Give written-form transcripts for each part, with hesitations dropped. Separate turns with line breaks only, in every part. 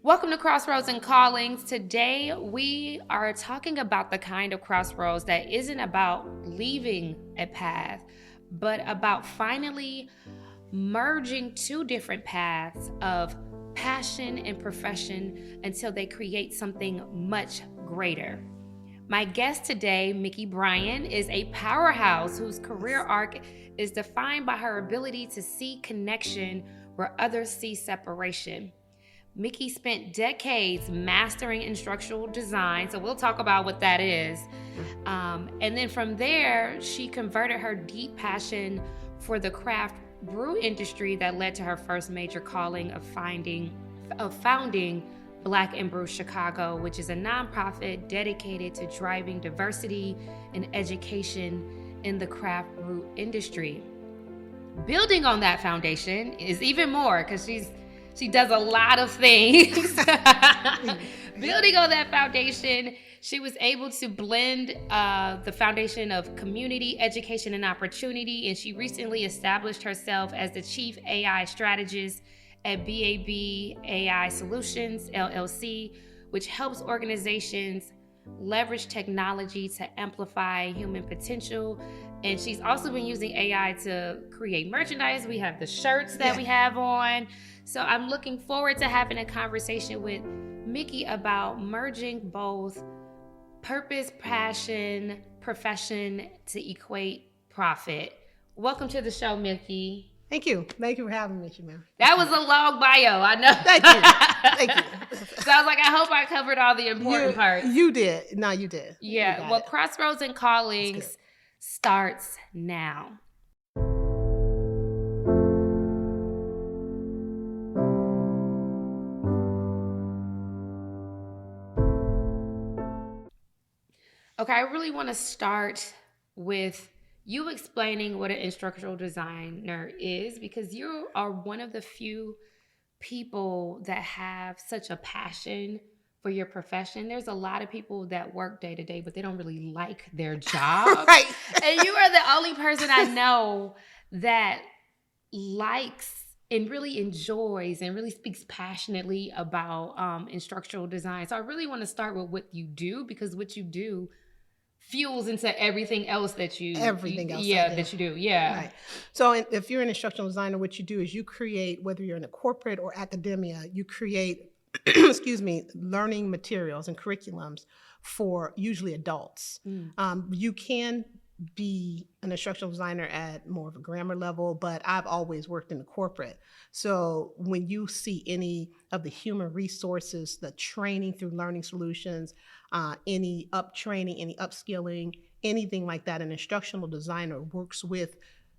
Welcome to Crossroads and Callings. Today we are talking about the kind of crossroads that isn't about leaving a path, but about finally merging two different paths of passion and profession until they create something much greater. My guest today, Mickey Bryant, is a powerhouse whose career arc is defined by her ability to see connection where others see separation. Mickey spent decades mastering instructional design, so we'll talk about what that is. And then from there, she converted her deep passion for the craft brew industry that led to her first major calling of founding Black and Brew Chicago, which is a nonprofit dedicated to driving diversity and education in the craft brew industry. Building on that foundation is even more because she does a lot of things. Building on that foundation, she was able to blend the foundation of community, education, and opportunity. And she recently established herself as the chief AI strategist at BAB AI Solutions, LLC, which helps organizations leverage technology to amplify human potential. And she's also been using AI to create merchandise. We have the shirts that we have on. So I'm looking forward to having a conversation with Mickey about merging both purpose, passion, profession to equate profit. Welcome to the show, Mickey.
Thank you. Thank you for having me, Chimere.
That was a long bio, I know.
Thank you. Thank you.
So I was like, I hope I covered all the important parts.
You did. No, you did.
Yeah. Well, Crossroads and Callings starts now. Okay, I really want to start with you explaining what an instructional designer is, because you are one of the few people that have such a passion for your profession. There's a lot of people that work day to day, but they don't really like their job.
Right.
And you are the only person I know that likes and really enjoys and really speaks passionately about instructional design. So I really want to start with what you do, because what you do fuels into everything else that you do.
Right. So if you're an instructional designer, what you do is you create, whether you're in a corporate or academia, you create learning materials and curriculums for usually adults. You can be an instructional designer at more of a grammar level, but I've always worked in the corporate. So when you see any of the human resources, the training through learning solutions, any training, any upskilling, anything like that, an instructional designer works with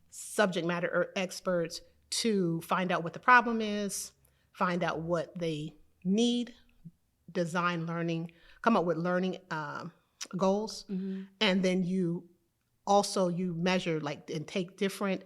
subject matter experts to find out what the problem is, find out what they need, design learning, come up with learning goals, and then you measure and take different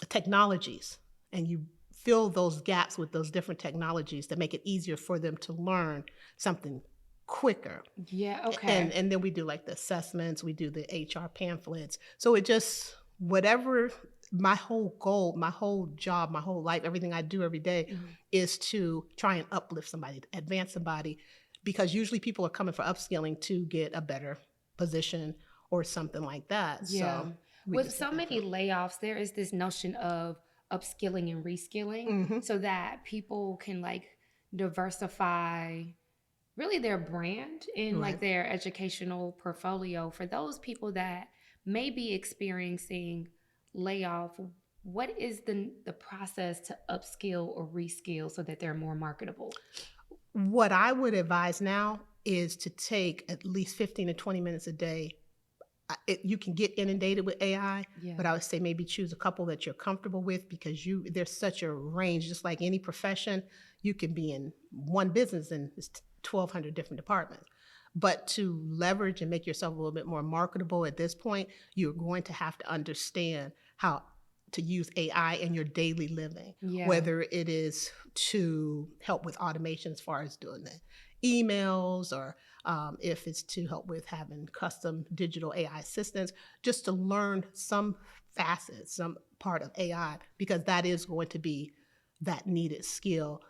technologies, and you fill those gaps with those different technologies that make it easier for them to learn something quicker.
Yeah, okay.
And then we do like the assessments, we do the HR pamphlets. So it just, whatever, my whole goal, my whole job, my whole life, everything I do every day is to try and uplift somebody, advance somebody, because usually people are coming for upskilling to get a better position or something like that.
Yeah.
So
with so many layoffs, there is this notion of upskilling and reskilling so that people can diversify really their brand in their educational portfolio. For those people that may be experiencing layoff, what is the process to upskill or reskill so that they're more marketable?
What I would advise now is to take at least 15 to 20 minutes a day. You can get inundated with AI, but I would say maybe choose a couple that you're comfortable with, because there's such a range. Just like any profession, you can be in one business and it's 1,200 different departments. But to leverage and make yourself a little bit more marketable at this point, you're going to have to understand how to use AI in your daily living, whether it is to help with automation as far as doing the emails, or if it's to help with having custom digital AI assistants, just to learn some facets, some part of AI, because that is going to be that needed skill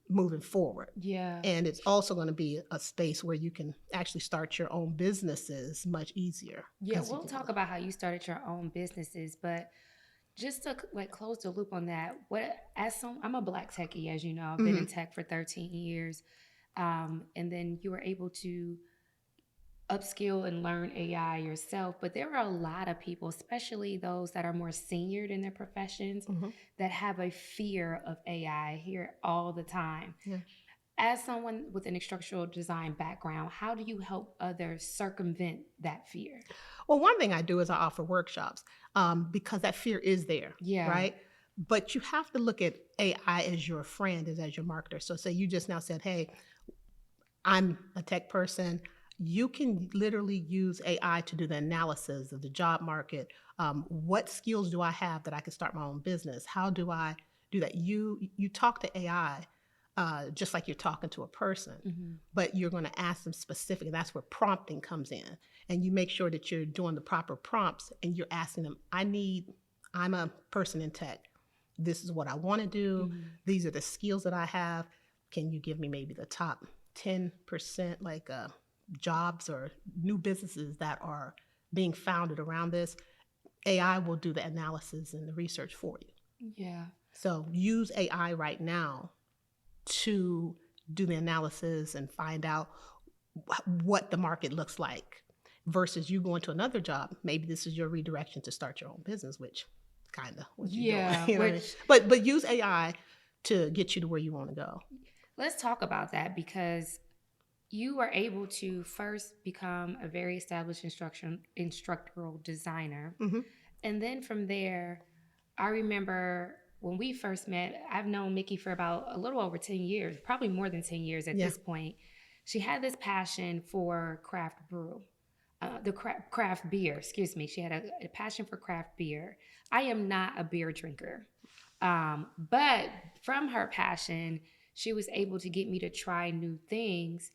moving forward.
Yeah.
And it's also going to be a space where you can actually start your own businesses much easier.
Yeah, we'll talk about how you started your own businesses, but just to like close the loop on that, I'm a Black techie, as you know. I've been in tech for 13 years, and then you were able to upskill and learn AI yourself. But there are a lot of people, especially those that are more senior in their professions, that have a fear of AI. I hear it all the time.
Yeah.
As someone with an instructional design background, how do you help others circumvent that fear?
Well, one thing I do is I offer workshops because that fear is there, right? But you have to look at AI as your friend, as your marketer. So say you just now said, hey, I'm a tech person. You can literally use AI to do the analysis of the job market. What skills do I have that I can start my own business? How do I do that? You talk to AI just like you're talking to a person, but you're going to ask them specifically. That's where prompting comes in. And you make sure that you're doing the proper prompts and you're asking them, I'm a person in tech. This is what I want to do. These are the skills that I have. Can you give me maybe the top 10% like jobs or new businesses that are being founded around this? AI will do the analysis and the research for you.
Yeah.
So use AI right now to do the analysis and find out what the market looks like versus you going to another job. Maybe this is your redirection to start your own business, which kind of what you're doing. You know what I mean? But use AI to get you to where you want to go.
Let's talk about that, because you were able to first become a very established instructional designer. And then from there, I remember when we first met, I've known Mickey for about a little over 10 years, probably more than 10 years at this point. She had this passion for craft beer, excuse me. She had a passion for craft beer. I am not a beer drinker. But from her passion, she was able to get me to try new things.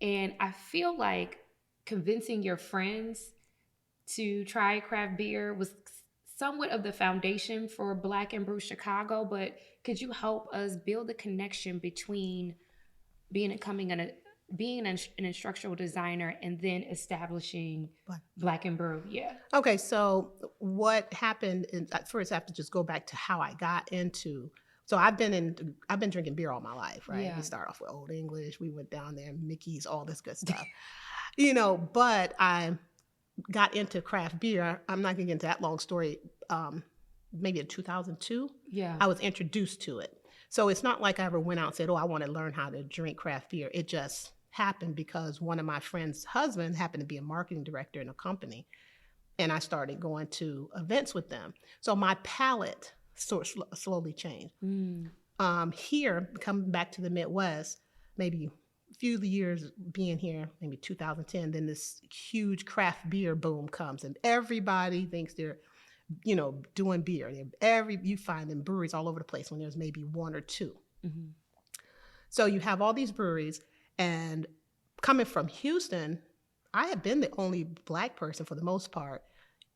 And I feel like convincing your friends to try craft beer was somewhat of the foundation for Black and Brew Chicago. But could you help us build a connection between being an instructional designer and then establishing Black and Brew? Yeah.
Okay, so what happened? First, I have to just go back to how I got into. So I've been drinking beer all my life, right?
Yeah.
We started off with Old English. We went down there, Mickey's, all this good stuff, But I got into craft beer. I'm not going to get into that long story. Maybe in 2002, I was introduced to it. So it's not like I ever went out and said, "Oh, I want to learn how to drink craft beer." It just happened because one of my friend's husband happened to be a marketing director in a company, and I started going to events with them. So my palate slowly changed. Here, coming back to the Midwest, maybe a few years being here, maybe 2010, then this huge craft beer boom comes, and everybody thinks they're, doing beer. You find in breweries all over the place when there's maybe one or two. So you have all these breweries, and coming from Houston, I had been the only Black person for the most part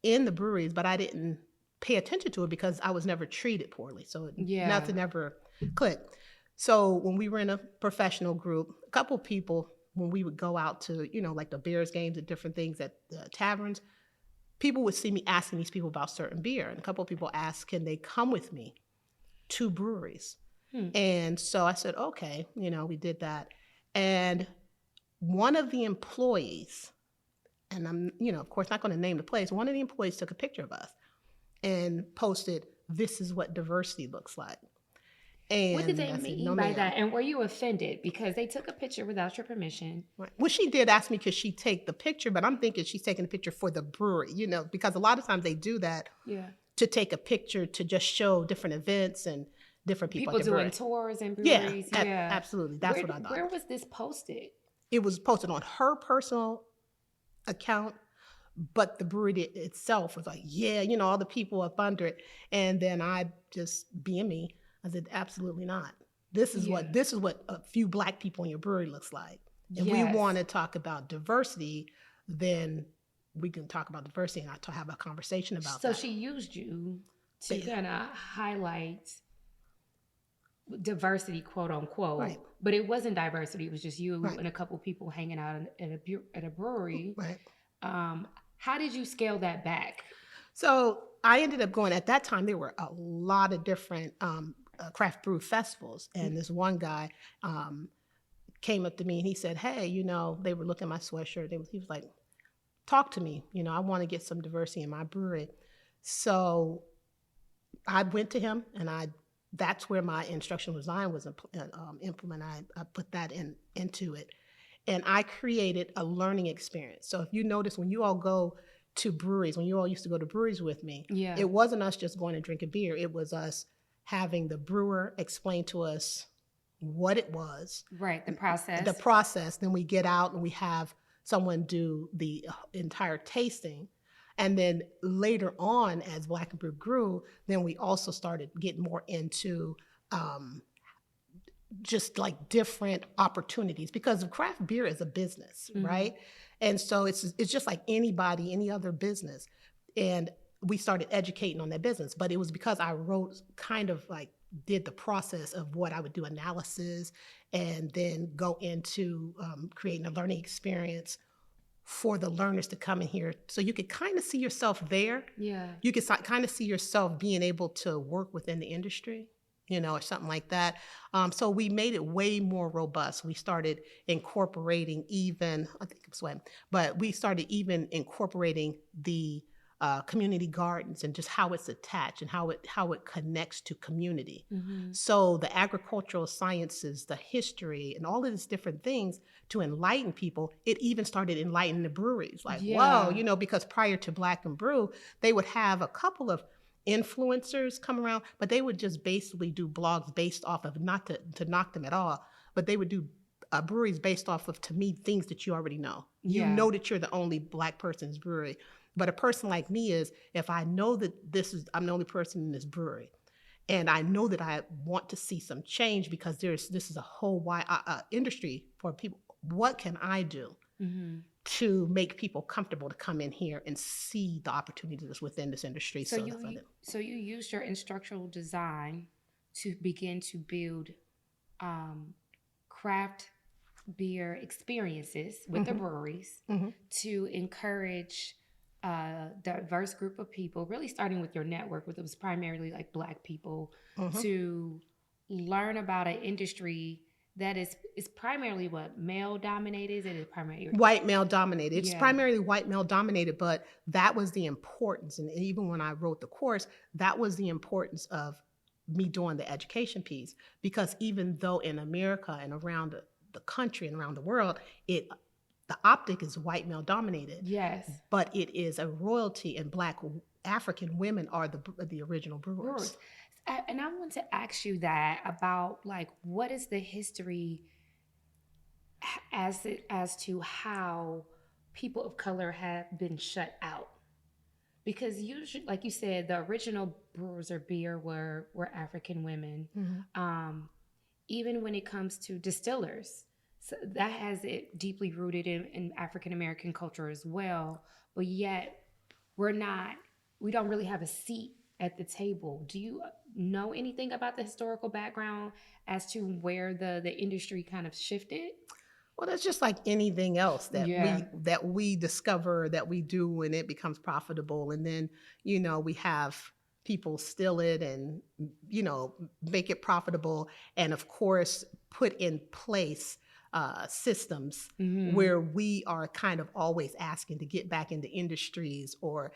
in the breweries, but I didn't pay attention to it because I was never treated poorly. So nothing ever clicked. So when we were in a professional group, a couple people, when we would go out to, like the Bears games and different things at the taverns, people would see me asking these people about certain beer. And a couple of people asked, can they come with me to breweries? And so I said, okay, we did that. And one of the employees, and I'm, of course, not going to name the place, one of the employees took a picture of us and posted, "This is what diversity looks like." And
what did they mean by that? And were you offended because they took a picture without your permission?
Right. Well, she did ask me, could she take the picture? But I'm thinking she's taking a picture for the brewery, because a lot of times they do that to take a picture to just show different events and different people
doing tours and breweries.
Yeah, absolutely. That's what I thought.
Where was this posted?
It was posted on her personal account, but the brewery itself was like, all the people up under it. And then I just, being me, I said, absolutely not. This is what a few Black people in your brewery looks like. If we want to talk about diversity, then we can talk about diversity and I have a conversation about that.
So she used you to kind of highlight diversity, quote unquote,
Right.
but it wasn't diversity. It was just you
Right.
and a couple people hanging out at a brewery.
Right.
How did you scale that back?
So I ended up going, at that time, there were a lot of different craft brew festivals. And this one guy came up to me and he said, hey, they were looking at my sweatshirt. He was like, talk to me. I want to get some diversity in my brewery. So I went to him and that's where my instructional design was implemented. I put that into it. And I created a learning experience. So if you notice, when you all go to breweries, when you all used to go to breweries with me, it wasn't us just going and drinking beer. It was us having the brewer explain to us what it was.
Right, the process.
The process. Then we get out and we have someone do the entire tasting. And then later on, as Black and Brew grew, then we also started getting more into just like different opportunities, because craft beer is a business, right? And so it's just like any other business. And we started educating on that business, but it was because I did the process of what I would do, analysis, and then go into creating a learning experience for the learners to come in here. So you could kind of see yourself there.
Yeah.
You could kind of see yourself being able to work within the industry, or something like that. So we made it way more robust. We started incorporating we started even incorporating the community gardens and just how it's attached and how it connects to community. So the agricultural sciences, the history, and all of these different things to enlighten people. It even started enlightening the breweries. Like, whoa, because prior to Black and Brew, they would have a couple of influencers come around, but they would just basically do blogs based off of, not to knock them at all, but they would do breweries based off of, to me, things that you already know. You know that you're the only Black person's brewery. But a person like me is, if I know that I'm the only person in this brewery, and I know that I want to see some change because this is a whole wide industry for people, what can I do to make people comfortable to come in here and see the opportunities within this industry?
So you used your instructional design to begin to build craft beer experiences with the breweries to encourage a diverse group of people, really starting with your network, which was primarily like Black people, to learn about an industry that is primarily what, male dominated? It is primarily
white male dominated. It's primarily white male dominated, but that was the importance. And even when I wrote the course, that was the importance of me doing the education piece, because even though in America and around the country and around the world, the optic is white male dominated.
Yes.
But it is a royalty, and Black African women are the original brewers.
And I want to ask you that about, like, what is the history as to how people of color have been shut out? Because usually, like you said, the original brewers of beer were African women. Even when it comes to distillers, so that has it deeply rooted in African American culture as well. But yet, we don't really have a seat at the table. Do you know anything about the historical background as to where the industry kind of shifted?
Well, that's just like anything else that we discover, that we do, and it becomes profitable. And then, we have people steal it and, make it profitable. And of course, put in place systems where we are kind of always asking to get back into industries or,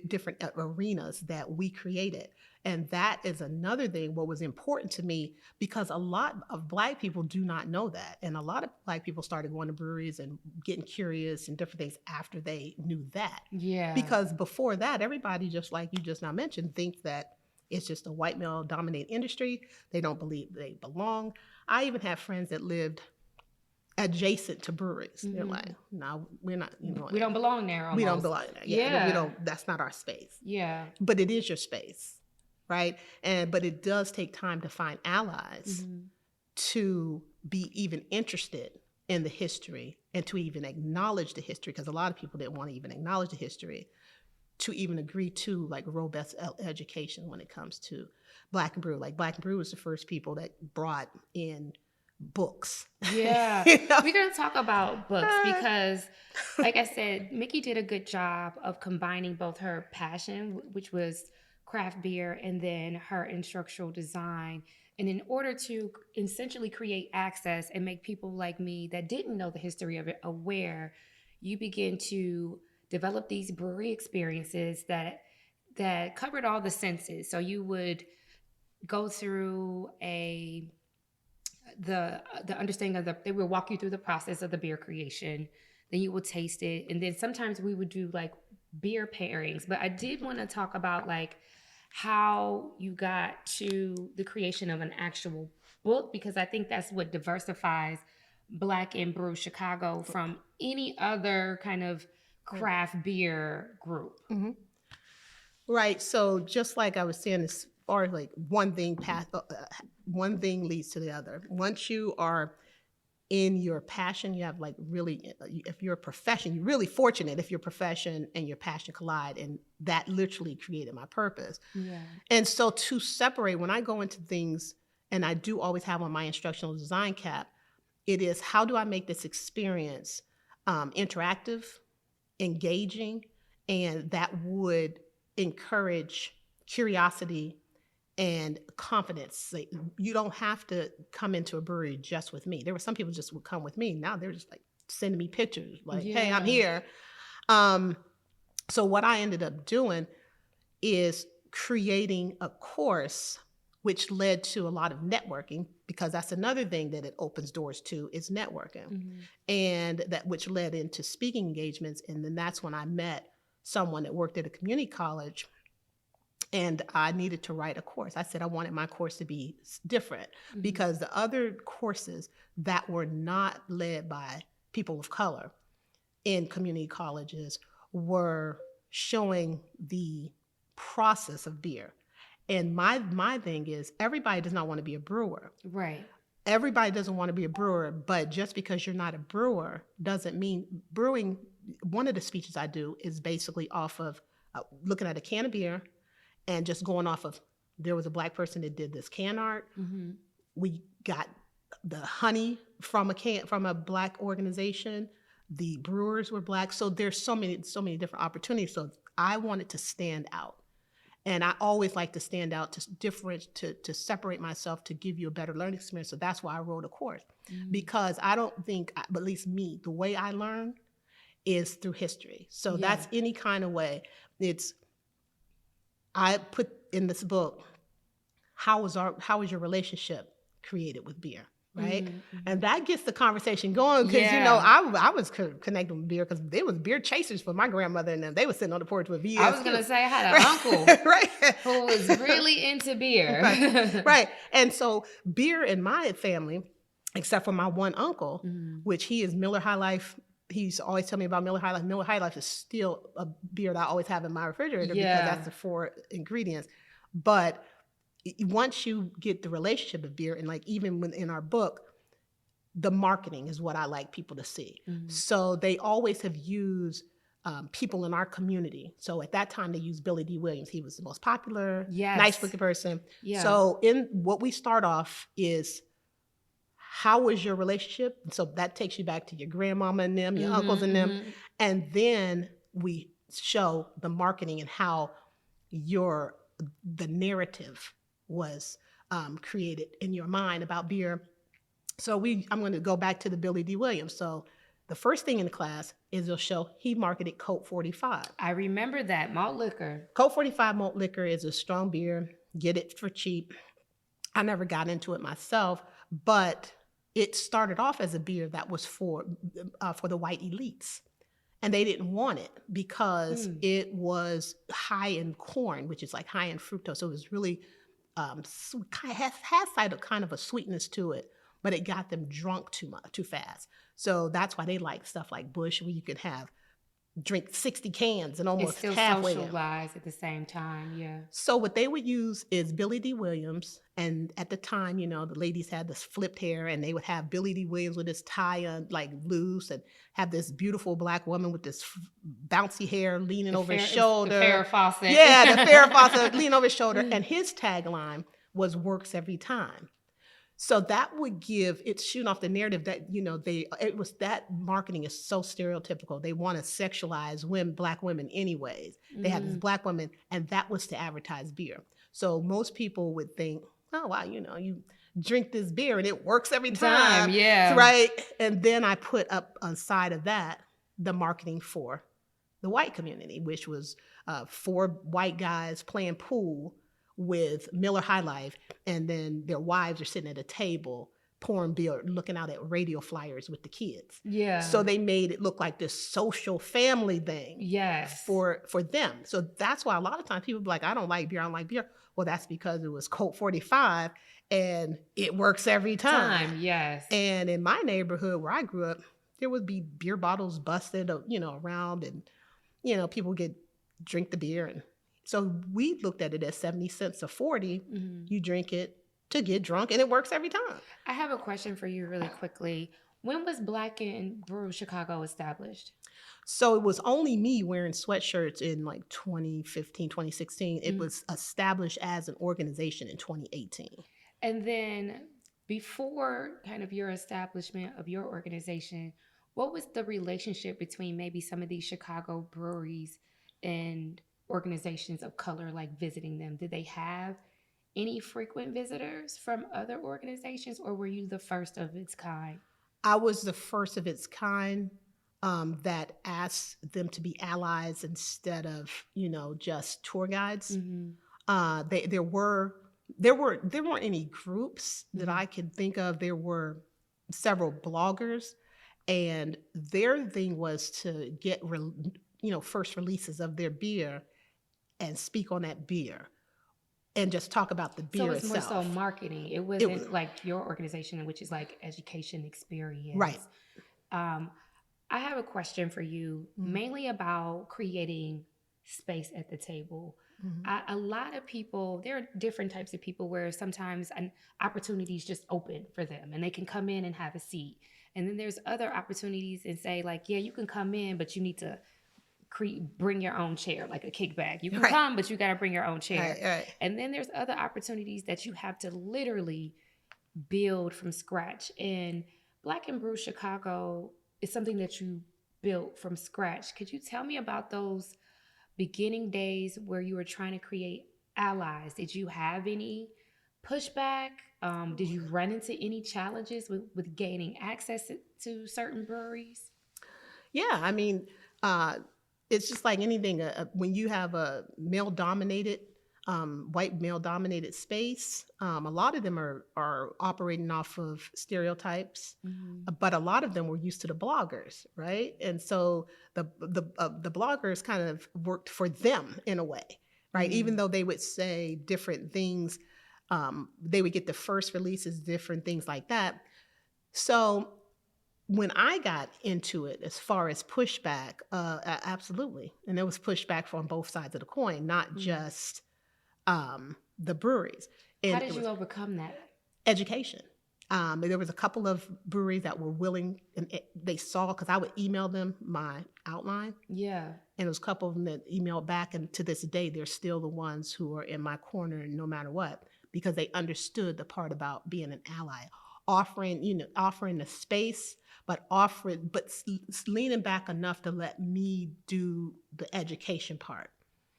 different arenas that we created. And that is another thing, what was important to me, because a lot of Black people do not know that. And a lot of Black people started going to breweries and getting curious and different things after they knew that.
Yeah.
Because before that, everybody, just like you just now mentioned, thinks that it's just a white male dominated industry. They don't believe they belong. I even have friends that lived adjacent to breweries. They're like, no, we're not.
We don't belong there. Almost.
We don't belong there. Yeah. We don't. That's not our space.
Yeah.
But it is your space, right? But it does take time to find allies to be even interested in the history and to even acknowledge the history, because a lot of people didn't want to even acknowledge the history. to even agree to like robust education when it comes to Black and Brew. Like Black and Brew was the first people that brought in books.
Yeah,
You know?
we're going to talk about books because, like I said, Mickey did a good job of combining both her passion, which was craft beer, and then her instructional design. And in order to essentially create access and make people like me that didn't know the history of it aware, you begin to develop these brewery experiences that covered all the senses. So you would go through the understanding of they will walk you through the process of the beer creation, then you will taste it, and then sometimes we would do like beer pairings. But I did want to talk about like how you got to the creation of an actual book, because I think that's what diversifies Black and Brew Chicago from any other kind of craft beer group.
Mm-hmm. Right. So just like I was saying, as far as like one thing leads to the other. Once you are in your passion, you have like really, if you're a profession, you're really fortunate if your profession and your passion collide, and that literally created my purpose.
Yeah.
And so to separate, when I go into things, and I do always have on my instructional design cap, it is how do I make this experience interactive, engaging, and that would encourage curiosity and confidence. You don't have to come into a brewery just with me. There were some people just would come with me. Now they're just like sending me pictures like, hey, I'm here. So what I ended up doing is creating a course, which led to a lot of networking, because that's another thing that it opens doors to is networking.
Mm-hmm.
And that which led into speaking engagements. And then that's when I met someone that worked at a community college, and I needed to write a course. I said I wanted my course to be different, mm-hmm. because the other courses that were not led by people of color in community colleges were showing the process of beer. And my thing is, everybody does not want to be a brewer.
Right.
Everybody doesn't want to be a brewer, but just because you're not a brewer doesn't mean brewing. One of the speeches I do is basically off of looking at a can of beer and just going off of, there was a Black person that did this can art.
Mm-hmm.
We got the honey from a Black organization. The brewers were Black. So there's so many different opportunities. So I wanted to stand out. And I always like to stand out, to separate myself, to give you a better learning experience. So that's why I wrote a course, mm-hmm. because I don't think, at least me, the way I learn is through history. So that's any kind of way. I put in this book, how was your relationship created with beer? Right. Mm-hmm. And that gets the conversation going, because, I was connecting with beer because there was beer chasers for my grandmother, and them. They were sitting on the porch with VS.
I was going to say I had an uncle
right.
who was really into beer.
Right. And so beer in my family, except for my one uncle, mm-hmm. which he is Miller High Life. He's always telling me about Miller High Life. Miller High Life is still a beer that I always have in my refrigerator, because that's the 4 ingredients. But once you get the relationship of beer, and like even when in our book, the marketing is what I like people to see. Mm-hmm. So they always have used people in our community. So at that time they used Billy D. Williams. He was the most popular, nice looking person. Yeah. So in what we start off is, how was your relationship? So that takes you back to your grandmama and them, your mm-hmm, uncles and them. Mm-hmm. And then we show the marketing and how the narrative was created in your mind about beer. So I'm going to go back to the Billy D. Williams. So the first thing in the class is they'll show he marketed Colt 45.
I remember that, malt liquor.
Colt 45 malt liquor is a strong beer. Get it for cheap. I never got into it myself, but it started off as a beer that was for the white elites. And they didn't want it because it was high in corn, which is like high in fructose. So it was really has kind of a sweetness to it, but it got them drunk too fast. So that's why they like stuff like Busch, where you can have drink 60 cans and
It's
almost
still
halfway there.
socialized at the same time. Yeah.
So what they would use is Billy D. Williams. And at the time, the ladies had this flipped hair, and they would have Billy D. Williams with his tie on, like loose, and have this beautiful black woman with this bouncy hair leaning over his shoulder.
The Farrah Fawcett.
Yeah, the Farrah Fawcett leaning over his shoulder. And his tagline was "Works every time." So that would give, it's shooting off the narrative that, that marketing is so stereotypical. They want to sexualize black women anyways. They have this black woman, and that was to advertise beer. So most people would think, oh, wow, you drink this beer and it works every time.
Yeah.
Right. And then I put up on side of that, the marketing for the white community, which was 4 white guys playing pool with Miller High Life, and then their wives are sitting at a table pouring beer, looking out at radio flyers with the kids.
Yeah.
So they made it look like this social family thing.
Yes.
For them. So that's why a lot of times people be like, I don't like beer. Well, that's because it was Colt 45 and it works every time.
Yes.
And in my neighborhood where I grew up, there would be beer bottles busted, around, and people drink the beer. And so we looked at it as 70 cents a 40. Mm-hmm. You drink it to get drunk, and it works every time.
I have a question for you really quickly. When was Black and Brew Chicago established?
So it was only me wearing sweatshirts in like 2015, 2016. It was established as an organization in 2018.
And then before kind of your establishment of your organization, what was the relationship between maybe some of these Chicago breweries and organizations of color, like visiting them? Did they have any frequent visitors from other organizations, or were you the first of its kind?
I was the first of its kind that asked them to be allies instead of, just tour guides. Mm-hmm. There weren't any groups that I could think of. There were several bloggers, and their thing was to get first releases of their beer and speak on that beer and just talk about the beer itself. So
it's more so marketing. It wasn't like your organization, which is like education experience.
Right.
I have a question for you, mainly about creating space at the table. Mm-hmm. A lot of people, there are different types of people where sometimes an opportunity is just open for them and they can come in and have a seat. And then there's other opportunities and say like, yeah, you can come in, but you need to bring your own chair, like a kickback. You can come, but you got to bring your own chair. Right. And then there's other opportunities that you have to literally build from scratch. And Black and Brew Chicago is something that you built from scratch. Could you tell me about those beginning days where you were trying to create allies? Did you have any pushback? Did you run into any challenges with gaining access to certain breweries?
Yeah, I mean, it's just like anything. When you have a male-dominated, white male-dominated space, a lot of them are operating off of stereotypes, but a lot of them were used to the bloggers, right? And so the bloggers kind of worked for them in a way, right? Even though they would say different things, they would get the first releases, different things like that. So when I got into it, as far as pushback, absolutely. And there was pushback from both sides of the coin, not just the breweries. And
how did you overcome that?
Education. There was a couple of breweries that were willing, and they saw, because I would email them my outline. Yeah. And there was a couple of them that emailed back, and to this day, they're still the ones who are in my corner no matter what, because they understood the part about being an ally, offering the space, but leaning back enough to let me do the education part.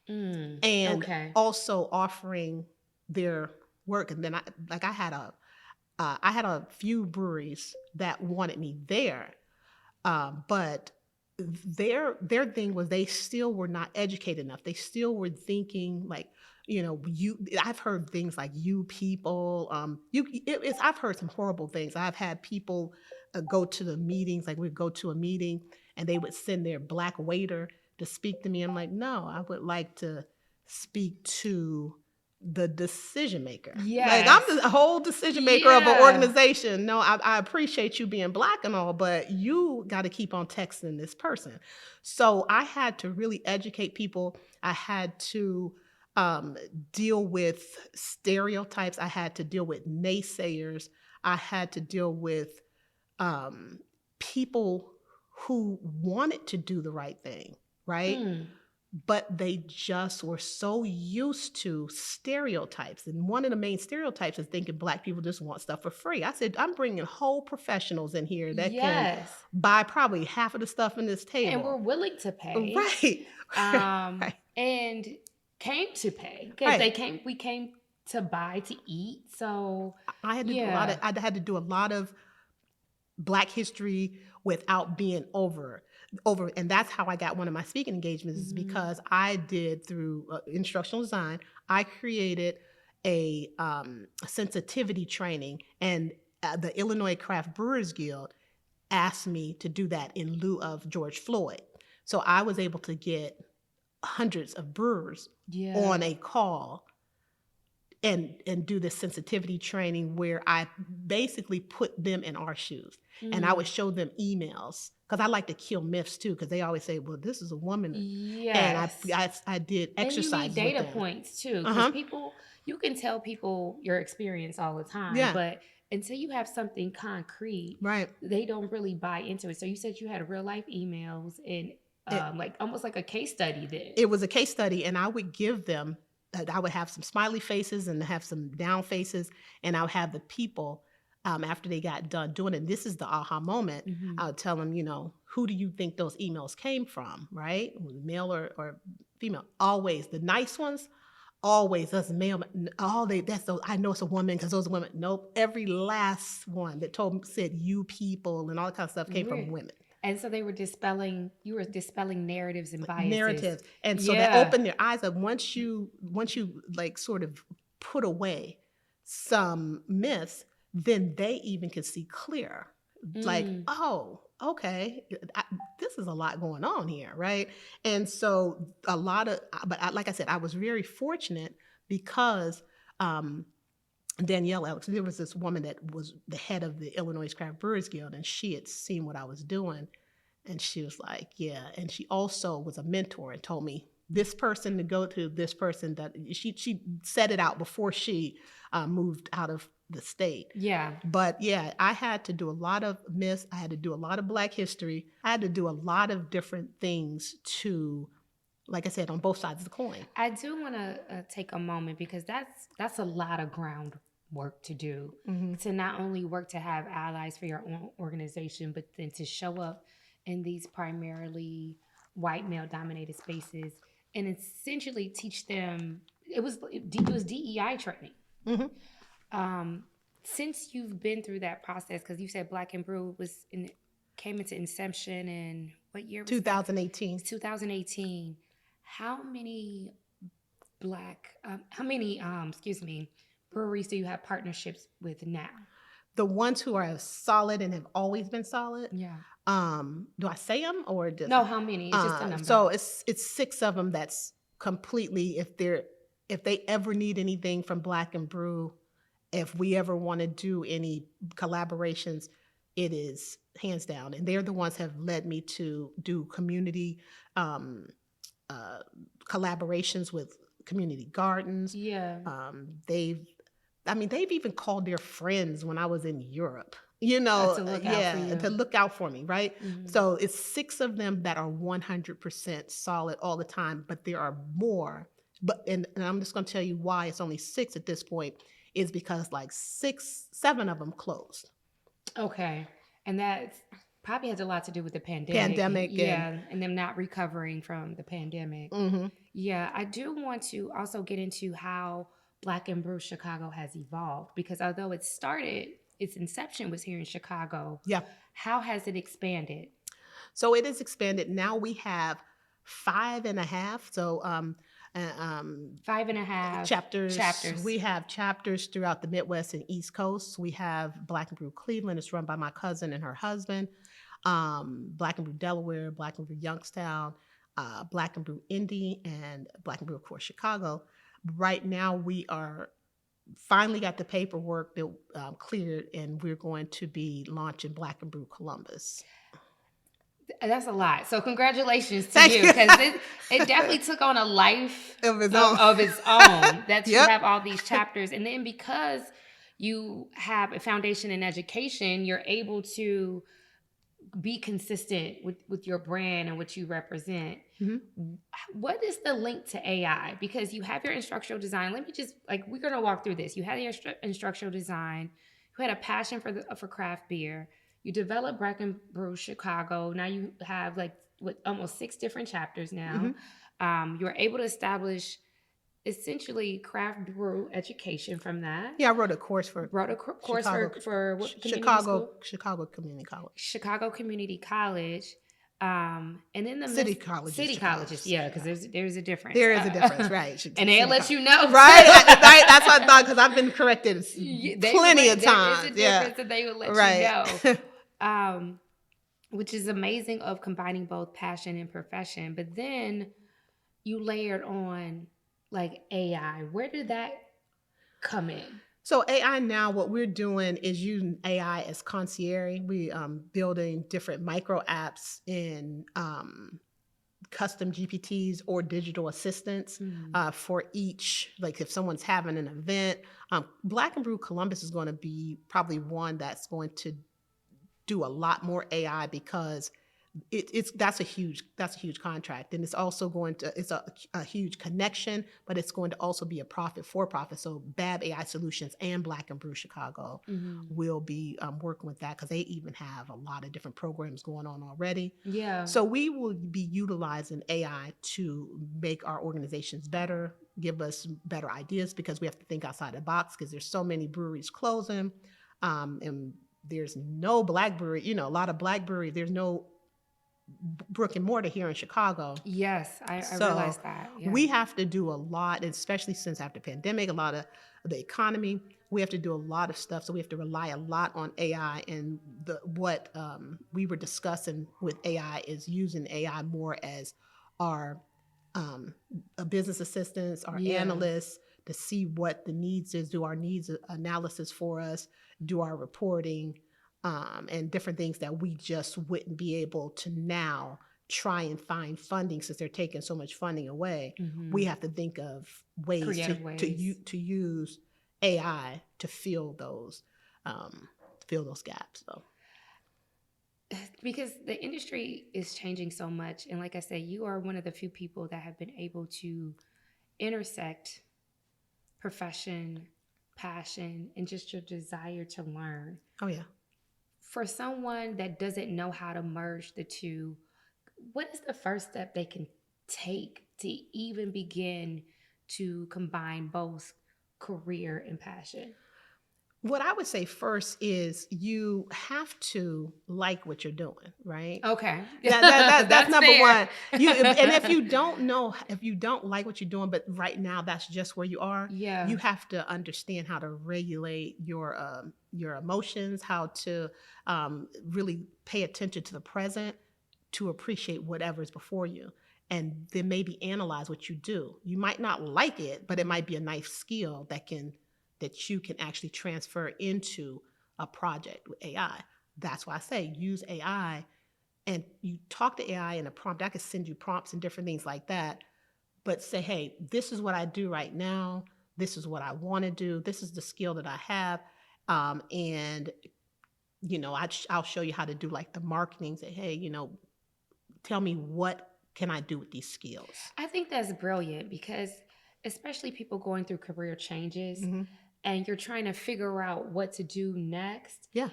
And also offering their work. And then I had a few breweries that wanted me there, but their thing was they still were not educated enough. They still were thinking like, I've heard things like you people, I've heard some horrible things. I've had people go to the meetings, like we'd go to a meeting and they would send their black waiter to speak to me. I'm like, no, I would like to speak to the decision maker.
Yes.
Like I'm the whole decision maker of an
Yeah.
organization. No, I appreciate you being Black and all, but you got to keep on texting this person. So I had to really educate people. I had to deal with stereotypes. I had to deal with naysayers. I had to deal with people who wanted to do the right thing, right? But they just were so used to stereotypes. And one of the main stereotypes is thinking Black people just want stuff for free. I said, I'm bringing whole professionals in here that can buy probably half of the stuff in this table.
And we're willing to pay.
Right.
Right. And came to pay. Because we came to buy, to eat. So
I had to do I had to do a lot of Black history without being over, and that's how I got one of my speaking engagements, is because I did through instructional design. I created a sensitivity training, and the Illinois Craft Brewers Guild asked me to do that in lieu of George Floyd. So I was able to get hundreds of brewers on a call and do this sensitivity training where I basically put them in our shoes. And I would show them emails, because I like to kill myths too, because they always say, well, this is a woman.
Yes.
And I did exercises.
And you need data points too, because people, you can tell people your experience all the time, but until you have something concrete, they don't really buy into it. So you said you had real life emails and like almost like a case study then. It
was a case study, and I would give them, I would have some smiley faces and have some down faces, and I would have the people, after they got done doing it, this is the aha moment, I would tell them, who do you think those emails came from, right? Male or female? Always. The nice ones, always us male. I know it's a woman because those are women. Nope. Every last one that said you people and all that kind of stuff came from women.
And so you were dispelling narratives and biases.
Narratives. And so that opened their eyes up. Once you like sort of put away some myths, then they even can see clear. Like, oh, okay, this is a lot going on here, right? And so like I said, I was very fortunate because Danielle Alex, there was this woman that was the head of the Illinois Craft Brewers Guild, and she had seen what I was doing, and she was like, yeah. And she also was a mentor and told me this person to go to, this person that she set it out before she moved out of the state.
Yeah.
But yeah, I had to do a lot of myths. I had to do a lot of Black history. I had to do a lot of different things to, like I said, on both sides of the coin.
I do want to take a moment, because that's a lot of groundwork to do, to not only work to have allies for your own organization, but then to show up in these primarily white male dominated spaces and essentially teach them. It was DEI training. Since you've been through that process, because you said Black and Brew came into inception in what year?
2018.
2018. How many breweries do you have partnerships with now?
The ones who are solid and have always been solid.
Yeah.
Do I say them or just
no? How many? It's just a number.
So it's 6 of them. That's completely. If they ever need anything from Black and Brew, if we ever want to do any collaborations, it is hands down. And they're the ones that have led me to do community collaborations with community gardens.
Yeah.
They've even called their friends when I was in Europe, to look out for me, right? So it's 6 of them that are 100% solid all the time, but there are more. And I'm just going to tell you why it's only 6 at this point, is because like 7 of them closed.
Okay. And that probably has a lot to do with the pandemic. And them not recovering from the pandemic. Yeah, I do want to also get into how Black and Brew Chicago has evolved, because although its inception was here in Chicago, how has it expanded?
So it has expanded. Now we have 5.5. So
5.5
chapters. We have chapters throughout the Midwest and East Coast. We have Black and Brew Cleveland. It's run by my cousin and her husband. Black and Brew Delaware, Black and Brew Youngstown, Black and Brew Indy, and Black and Brew, of course, Chicago. Right now, we are finally got the paperwork that cleared, and we're going to be launching Black and Brew Columbus.
That's a lot. So congratulations to
Thank
you,
you.
because it definitely took on a life
Of its own.
of its own, that you
Yep.
have all these chapters. And then because you have a foundation in education, you're able to be consistent with your brand and what you represent.
Mm-hmm.
What is the link to AI? Because you have your instructional design. Let me just, like, we're going to walk through this. You had your instructional design. You had a passion for craft beer. You developed Black and Brew Chicago. Now you have like almost 6 different chapters now.
Mm-hmm.
You were able to establish essentially craft brew education from that.
Yeah, I wrote a course for
course
Chicago,
for what community school?
Chicago Community College.
Chicago Community College. And then the
City colleges.
City colleges, yeah, because there's a difference.
There is a difference, right?
And they'll let you know,
right? That's what I thought, because I've been corrected plenty of times.
There is a difference, and they will let you know. Which is amazing, of combining both passion and profession. But then you layered on like AI. Where did that come in?
So AI now, what we're doing is using AI as concierge. We building different micro apps in custom GPTs or digital assistants for each. Like if someone's having an event, Black and Brew Columbus is going to be probably one that's going to do a lot more AI, because that's a huge contract, and it's also going to, it's a huge connection, but it's going to also be a for profit. So BAB AI Solutions and Black and Brew Chicago will be working with that, because they even have a lot of different programs going on already.
Yeah.
So we will be utilizing AI to make our organizations better, give us better ideas, because we have to think outside the box, because there's so many breweries closing, and there's no black brewery. A lot of black breweries. There's no brick and mortar here in Chicago.
Yes, I realized that. Yeah.
We have to do a lot, especially since after pandemic, a lot of the economy, we have to do a lot of stuff. So we have to rely a lot on AI, and what we were discussing with AI is using AI more as our business assistants, our analysts, to see what the needs is, do our needs analysis for us, do our reporting, and different things that we just wouldn't be able to now try and find funding, since they're taking so much funding away. We have to think of ways to use AI to fill those gaps. So.
Because the industry is changing so much, and like I said, you are one of the few people that have been able to intersect profession, passion, and just your desire to learn.
Oh yeah.
For someone that doesn't know how to merge the two, what is the first step they can take to even begin to combine both career and passion?
What I would say first is you have to like what you're doing, right?
Okay.
That's number
fair.
one. And if you don't like what you're doing, but right now that's just where you are, you have to understand how to regulate your emotions, how to really pay attention to the present, to appreciate whatever's before you. And then maybe analyze what you do. You might not like it, but it might be a nice skill that you can actually transfer into a project with AI. That's why I say use AI, and you talk to AI in a prompt. I could send you prompts and different things like that, but say, hey, this is what I do right now. This is what I want to do. This is the skill that I have. And, I'll show you how to do like the marketing. Say, hey, tell me, what can I do with these skills?
I think that's brilliant, because especially people going through career changes, and you're trying to figure out what to do next.
Yeah.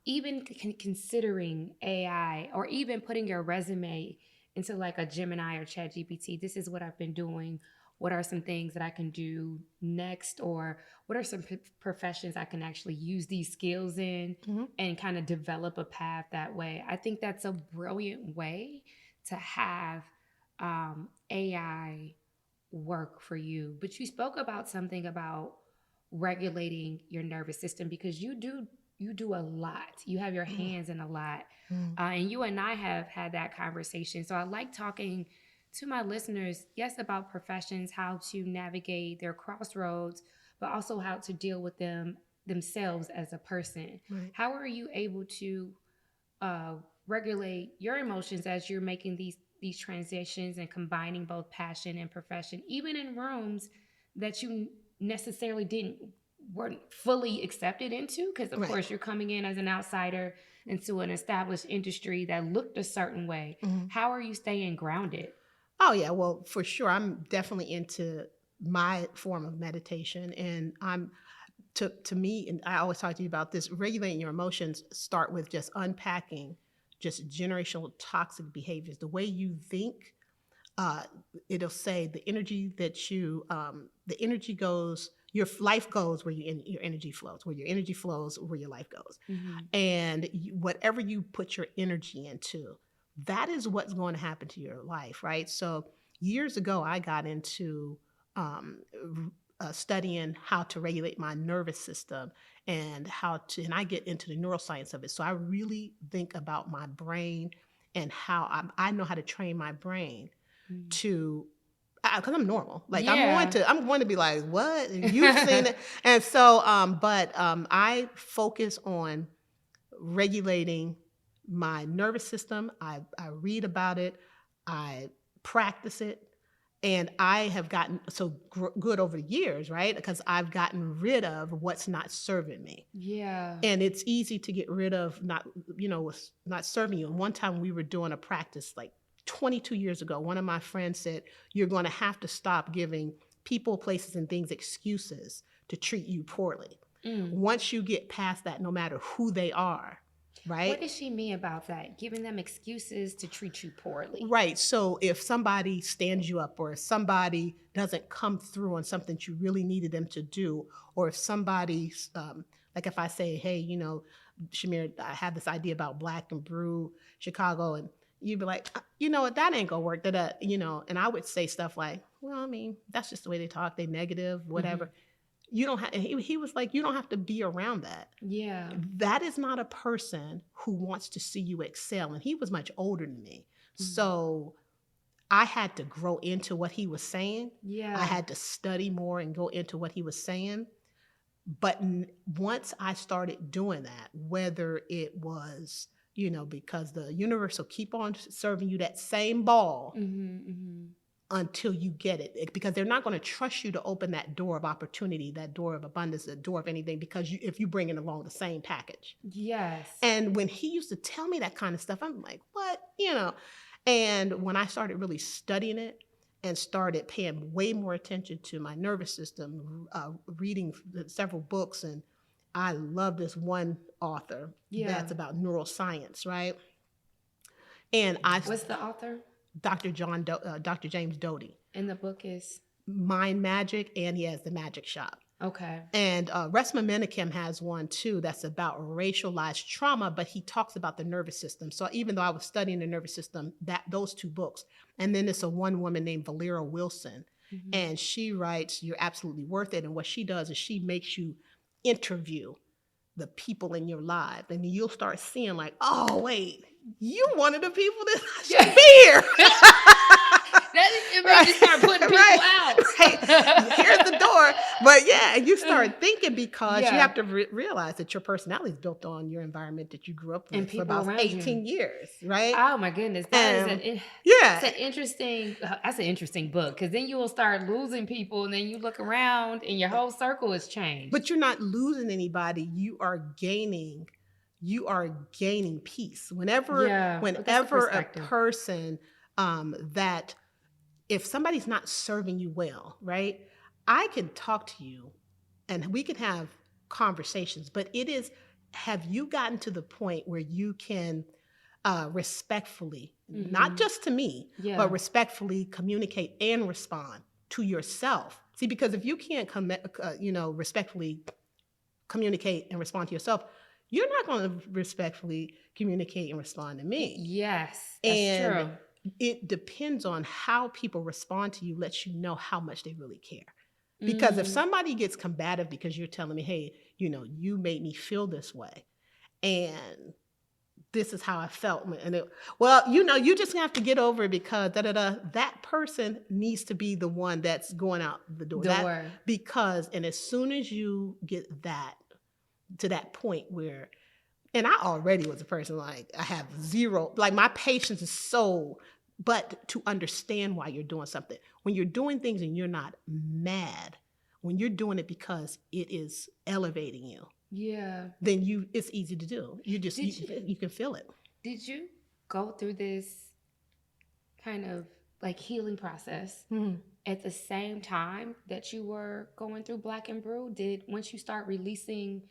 Even considering AI, or even putting your resume into like a Gemini or ChatGPT. This is what I've been doing. What are some things that I can do next? Or what are some professions I can actually use these skills in, and kind of develop a path that way? I think that's a brilliant way to have AI work for you. But you spoke about something about regulating your nervous system, because you do a lot. You have your hands in a lot. And you and I have had that conversation. So I like talking to my listeners, yes, about professions, how to navigate their crossroads, but also how to deal with them themselves as a person.
Right.
How are you able to uh, regulate your emotions as you're making these transitions and combining both passion and profession, even in rooms that you necessarily weren't fully accepted into? Because of
Right.
course you're coming in as an outsider into an established industry that looked a certain way.
Mm-hmm.
How are you staying grounded?
Oh yeah, well, for sure. I'm definitely into my form of meditation, and I'm to me, and I always talk to you about this. Regulating your emotions start with just unpacking just generational toxic behaviors. The way you think, uh, it'll say the energy that the energy goes. Your life goes where your energy flows. Where your energy flows, where your life goes.
Mm-hmm.
And whatever you put your energy into, that is what's going to happen to your life, right? So years ago, I got into um, studying how to regulate my nervous system and and I get into the neuroscience of it. So I really think about my brain and how I know how to train my brain to, because I'm normal. Like
Yeah.
I'm going to be like, what? And you've seen it. And so, I focus on regulating my nervous system. I read about it. I practice it. And I have gotten so good over the years, right? Because I've gotten rid of what's not serving me.
Yeah.
And it's easy to get rid of what's not serving you. And one time we were doing a practice like 22 years ago. One of my friends said, you're going to have to stop giving people, places, and things excuses to treat you poorly. Once you get past that, no matter who they are, right?
What does she mean about that? Giving them excuses to treat you poorly.
Right. So if somebody stands you up, or if somebody doesn't come through on something that you really needed them to do, or if somebody, like if I say, hey, Chimere, I have this idea about Black and Brew Chicago, and you'd be like, you know what, that ain't gonna work. And I would say stuff like, well, I mean, that's just the way they talk. They negative, whatever. You don't have. He was like, you don't have to be around that.
Yeah.
That is not a person who wants to see you excel. And he was much older than me, so I had to grow into what he was saying.
Yeah.
I had to study more and go into what he was saying. But once I started doing that, whether it was, because the universe will keep on serving you that same ball until you get it, because they're not going to trust you to open that door of opportunity, that door of abundance, that door of anything, because if you bring it along the same package.
Yes.
And when he used to tell me that kind of stuff, I'm like, what? And when I started really studying it and started paying way more attention to my nervous system, reading several books, and I love this one author that's about neuroscience, right? And
what's the author?
Dr. James Doty.
And the book is
Mind Magic, and he has The Magic Shop.
Okay.
And Resma Menakem has one too that's about racialized trauma, but he talks about the nervous system. So even though I was studying the nervous system, those two books. And then it's a one woman named Valera Wilson, and she writes, You're Absolutely Worth It. And what she does is she makes you interview the people in your life, and you'll start seeing like, oh wait, you're one of the people that should be here.
It made you start putting people out.
Right. Here's the door. But yeah, and you start thinking, because you have to realize that your personality is built on your environment that you grew up with for about 18 years, right?
Oh my goodness. That's an interesting book, because then you will start losing people, and then you look around and your whole circle has changed.
But you're not losing anybody. You are gaining peace. Whenever a person that if somebody's not serving you well, right? I can talk to you and we can have conversations, but have you gotten to the point where you can respectfully, not just to me, but respectfully communicate and respond to yourself? See, because if you can't respectfully communicate and respond to yourself, you're not going to respectfully communicate and respond to me.
Yes, that's true.
It depends on how people respond to you, lets you know how much they really care. Because if somebody gets combative because you're telling me, hey, you made me feel this way, and this is how I felt. And well, you just have to get over it because that person needs to be the one that's going out the door. And as soon as you get to that point where, and I already was a person like I have zero, like my patience is so, but to understand why you're doing something. When you're doing things and you're not mad, when you're doing it because it is elevating you, then it's easy to do. You just you can feel it.
Did you go through this kind of like healing process at the same time that you were going through Black and Brew? Once you start releasing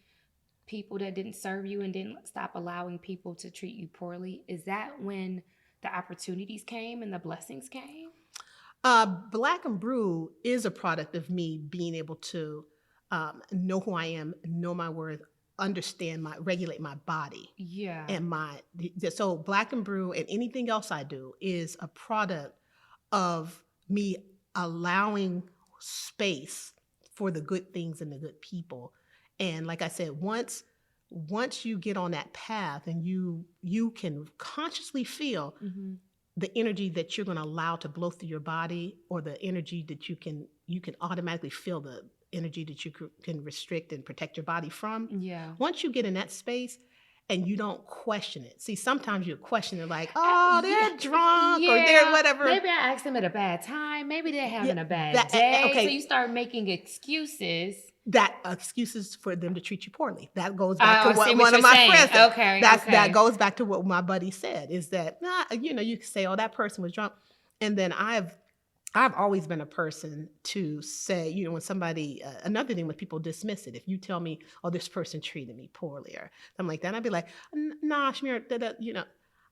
people that didn't serve you and didn't stop allowing people to treat you poorly, is that when the opportunities came and the blessings came?
Black and Brew is a product of me being able to know who I am, know my worth, regulate my body.
Yeah.
And so Black and Brew and anything else I do is a product of me allowing space for the good things and the good people. And like I said, once you get on that path and you can consciously feel the energy that you're going to allow to blow through your body, or the energy that you can automatically feel the energy that you can restrict and protect your body from.
Yeah.
Once you get in that space and you don't question it. See, sometimes you question it like, oh, they're drunk or they're whatever.
Maybe I asked them at a bad time. Maybe they're having a bad day. Okay. So you start making excuses.
That excuses for them to treat you poorly. That goes back to what one of my friends said.
Okay.
That goes back to what my buddy said, is that, you can say, oh, that person was drunk. And then I've always been a person to say, when somebody, another thing when people dismiss it, if you tell me, oh, this person treated me poorly or something like that, I'd be like, nah, Chimere,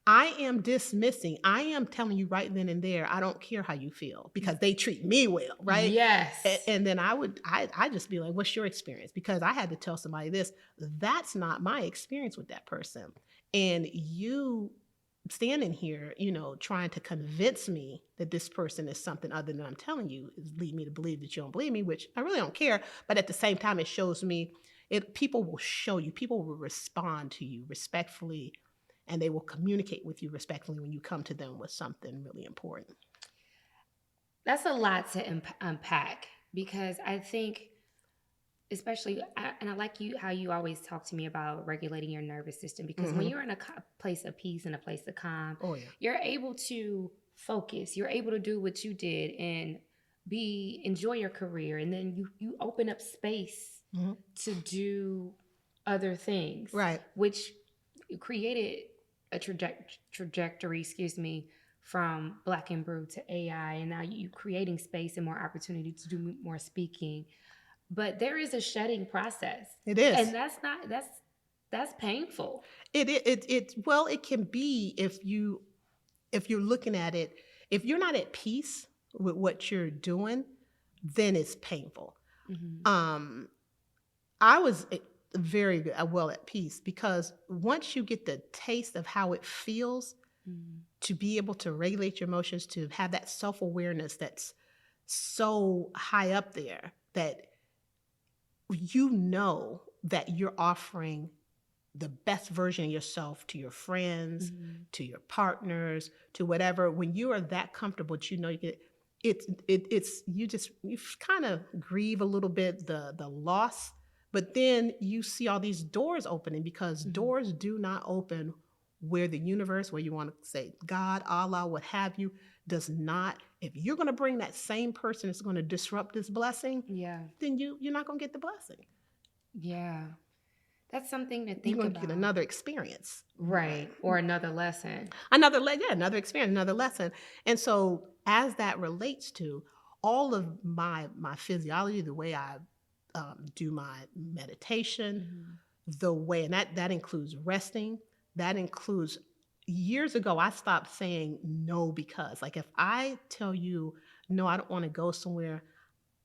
I am dismissing. I am telling you right then and there, I don't care how you feel because they treat me well, right?
Yes.
And then I just be like, what's your experience? Because I had to tell somebody this, that's not my experience with that person. And you standing here, trying to convince me that this person is something other than I'm telling you, is lead me to believe that you don't believe me, which I really don't care. But at the same time, it shows me, people will show you, people will respond to you respectfully, and they will communicate with you respectfully when you come to them with something really important.
That's a lot to unpack, because I think, especially, and I like how you always talk to me about regulating your nervous system, because when you're in a place of peace and a place of calm, you're able to focus. You're able to do what you did and enjoy your career. And then you open up space to do other things,
right? Which
created a trajectory, from Black and Brew to AI, and now you creating space and more opportunity to do more speaking. But there is a shedding process.
It is,
and that's painful.
It can be if you're looking at it. If you're not at peace with what you're doing, then it's painful. I was very well at peace, because once you get the taste of how it feels to be able to regulate your emotions, to have that self-awareness that's so high up there that that you're offering the best version of yourself to your friends, to your partners, to whatever. When you are that comfortable, you kind of grieve a little bit the loss. But then you see all these doors opening, because doors do not open where the universe, where you want to say God, Allah, what have you, does not. If you're going to bring that same person that's going to disrupt this blessing, then you're not going to get the blessing.
Yeah. That's something to think about.
You're going to get another experience.
Right. Or another lesson.
Another experience, another lesson. And so as that relates to all of my physiology, the way I do my meditation, the way, and that includes resting, that includes, years ago, I stopped saying no because. Like, if I tell you, no, I don't want to go somewhere,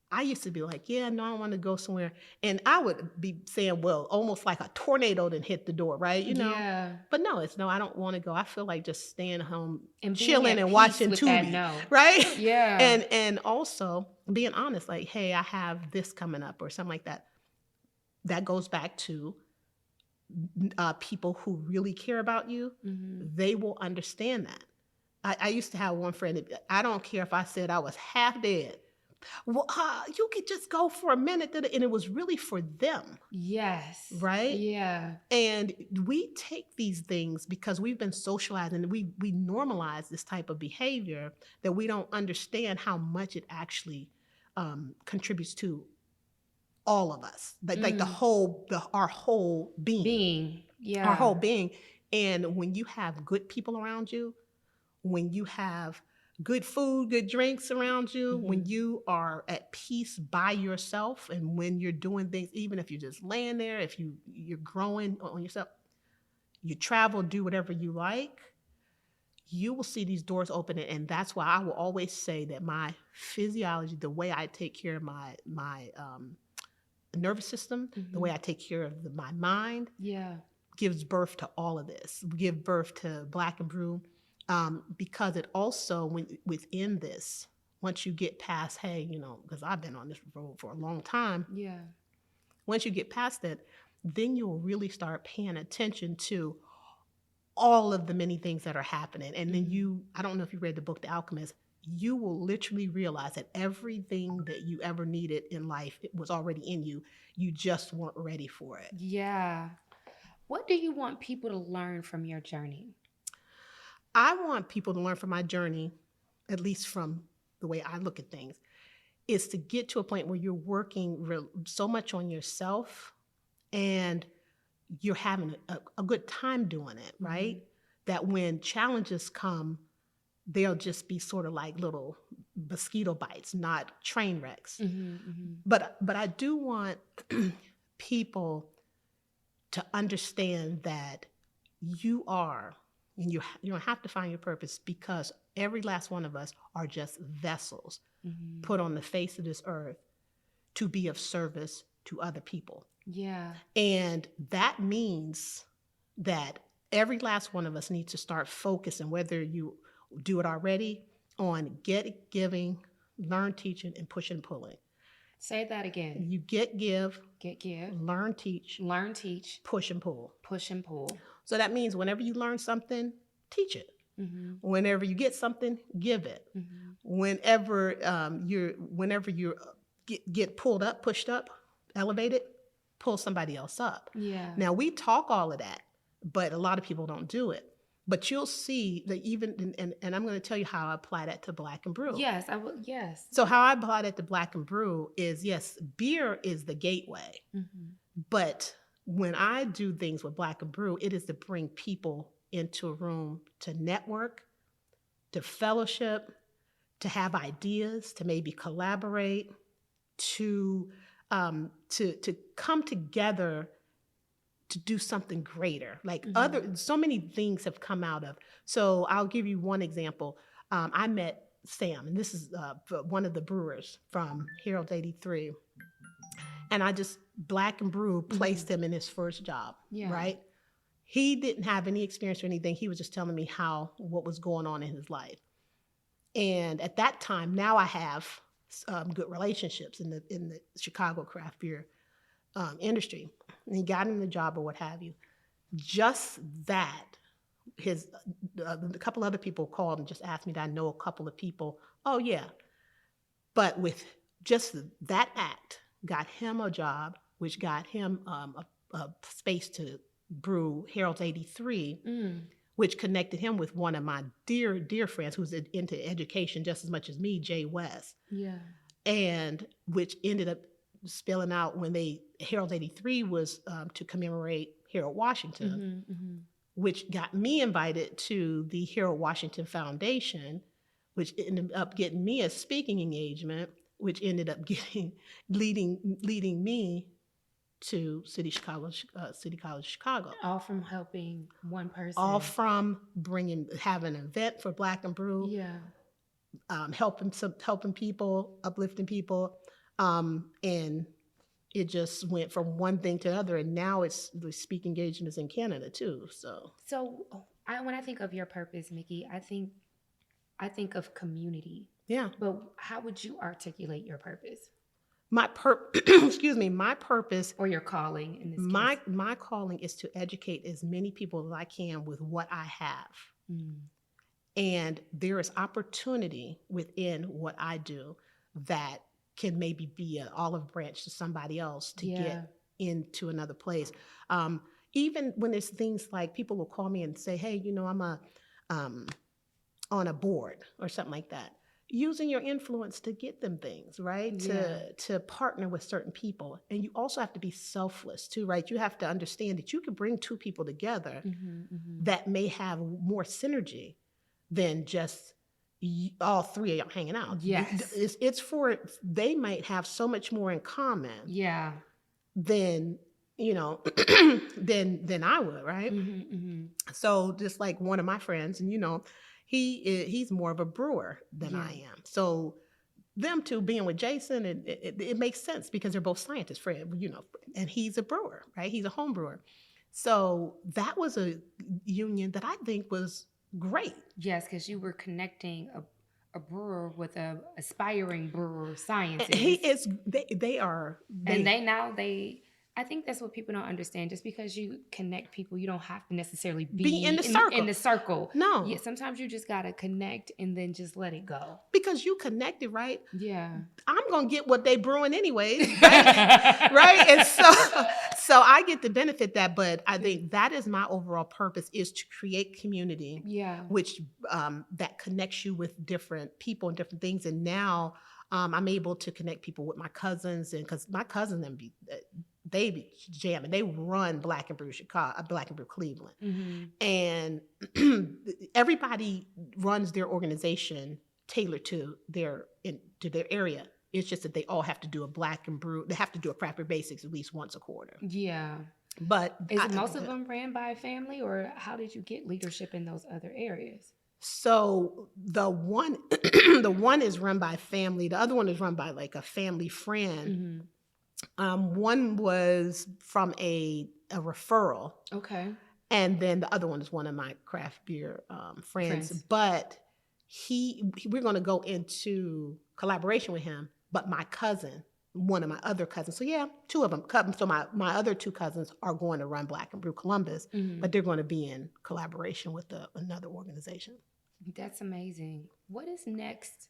I used to be like, yeah, no, I want to go somewhere. And I would be saying, well, almost like a tornado then hit the door, right?
Yeah.
But no, it's no, I don't want to go. I feel like just staying home and chilling and watching Tubi, right?
Yeah.
And also being honest, like, hey, I have this coming up or something like that. That goes back to people who really care about you, they will understand that. I used to have one friend, I don't care if I said I was half dead. Well, you could just go for a minute, and it was really for them.
Yes.
Right?
Yeah.
And we take these things because we've been socialized and we normalize this type of behavior that we don't understand how much it actually contributes to all of us, like our whole being,
Yeah.
our whole being. And when you have good people around you, when you have good food, good drinks around you, when you are at peace by yourself, and when you're doing things, even if you're just laying there, if you're growing on yourself, you travel, do whatever you like, you will see these doors open. And that's why I will always say that my physiology, the way I take care of my nervous system, the way I take care of my mind, gives birth to all of this, give birth to Black and Brew. Because it also, within this, once you get past, hey, because I've been on this road for a long time.
Yeah.
Once you get past it, then you'll really start paying attention to all of the many things that are happening. And then I don't know if you read the book, The Alchemist, you will literally realize that everything that you ever needed in life, it was already in you. You just weren't ready for it.
Yeah. What do you want people to learn from your journey?
I want people to learn from my journey, at least from the way I look at things, is to get to a point where you're working so much on yourself and you're having a good time doing it, right? That when challenges come, they'll just be sort of like little mosquito bites, not train wrecks. But I do want people to understand that you are, and you don't have to find your purpose, because every last one of us are just vessels put on the face of this earth to be of service to other people.
Yeah.
And that means that every last one of us needs to start focusing, whether you do it already, on giving, learn teaching, and push and pulling.
Say that again.
You give, learn teach, push and pull. So that means whenever you learn something, teach it. Whenever you get something, give it. Whenever you get pulled up, pushed up, elevated, pull somebody else up.
Yeah.
Now we talk all of that, but a lot of people don't do it. But you'll see that even, and I'm going to tell you how I apply that to Black and Brew.
Yes, I will. Yes.
So how I apply that to Black and Brew is, yes, beer is the gateway. But when I do things with Black and Brew, it is to bring people into a room to network, to fellowship, to have ideas, to maybe collaborate, to come together to do something greater. Like so many things have come out of. So I'll give you one example. I met Sam, and this is one of the brewers from Harold's 83. And Black and Brew placed him in his first job, right? He didn't have any experience or anything. He was just telling me what was going on in his life. And at that time, now I have good relationships in the Chicago craft beer industry. And he got him the job or what have you. Just that, a couple other people called and just asked me, did I know a couple of people? Oh, yeah. But with just that act, got him a job, which got him a space to brew Harold's 83, which connected him with one of my dear, dear friends who's into education just as much as me, Jay West.
Yeah.
And which ended up spilling out when Harold's 83 was to commemorate Harold Washington, which got me invited to the Harold Washington Foundation, which ended up getting me a speaking engagement, which ended up leading me to City College Chicago.
All from helping one person.
All from having an event for Black and Brew.
Yeah.
Helping people, uplifting people. And it just went from one thing to another, and now it's the speaking engagements in Canada too. So
when I think of your purpose, Mickey, I think of community.
Yeah.
But how would you articulate your purpose?
excuse me, my purpose,
or your calling in this
my
case?
my calling is to educate as many people as I can with what I have.
Mm.
And there is opportunity within what I do that can maybe be an olive branch to somebody else to
Yeah.
get into another place. Um, Even when there's things like people will call me and say, "Hey, I'm um, on a board or something like that." Using your influence to get them things, right?
Yeah.
To partner with certain people, and you also have to be selfless too, right? You have to understand that you can bring two people together that may have more synergy than just all three of y'all hanging out.
Yes.
It's for they might have so much more in common
Yeah.
than than I would, right? So just like one of my friends, and he's more of a brewer than
Yeah.
I am. So them two being with Jason, it makes sense because they're both scientists, Fred, and he's a brewer, right? He's a home brewer. So that was a union that I think was great.
Yes, because you were connecting a brewer with a aspiring brewer
And
scientist.
he is. They are.
And I think that's what people don't understand. Just because you connect people, you don't have to necessarily be
in the circle.
in the circle.
No.
Yeah, sometimes you just gotta connect and then just let it go.
Because you connected, right?
Yeah.
I'm gonna get what they brewing anyways, right? Right? And so I get to benefit that, but I think that is my overall purpose, is to create community.
Yeah.
Which that connects you with different people and different things. And now I'm able to connect people with my cousins, and because my cousins they be jamming. They run Black and Brew Chicago, Black and Brew Cleveland, and everybody runs their organization tailored to their area. It's just that they all have to do a Black and Brew. They have to do a craft beer basics at least once a quarter.
Yeah.
But
is most of them ran by a family, or how did you get leadership in those other areas?
So the one is run by family. The other one is run by like a family friend. One was from a referral.
Okay.
And then the other one is one of my craft beer friends. But we're going to go into collaboration with him. But my cousin, one of my other cousins, so yeah, two of them. So my other two cousins are going to run Black and Brew Columbus, but they're going to be in collaboration with another organization.
That's amazing. What is next?